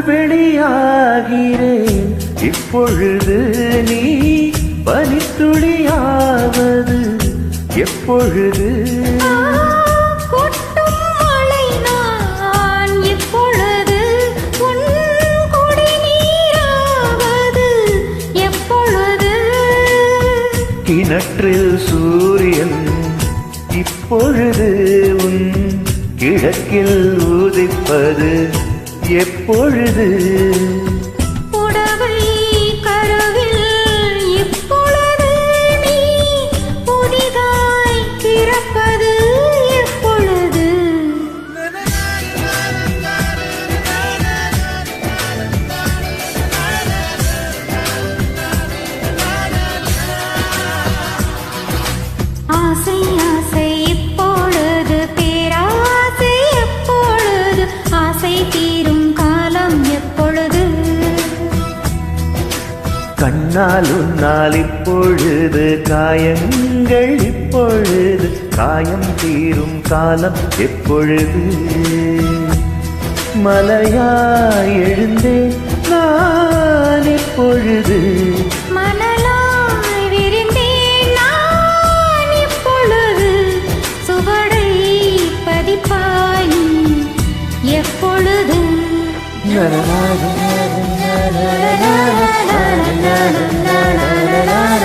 புல்வெளியாகிறேன் இப்பொழுது, நீ பனித்துளியாவது எப்பொழுது? கிணற்றில் சூரியன் இப்பொழுது உன் கிழக்கில் உதிப்பது எப்பொழுது? புடவை கருவில் இப்பொழுது நீ புதிதாய் பிறப்பது எப்பொழுது? ஆசை ஆசை இப்பொழுது, பேராசை எப்பொழுது? ஆசை தீரும் காலம் எப்பொழுது? கண்ணால் உன்னால் இப்பொழுது காயங்கள் இப்பொழுது, காயம் தீரும் காலம் எப்பொழுது? மலையாய் எழுந்தேன் நான் இப்பொழுது, மணலாய் விரிந்தேன் நான் இப்பொழுது. சுவடை பதிப்பாய் நீ எப்பொழுது? நரநாத நரநாத நரநாத நரநாத நரநாத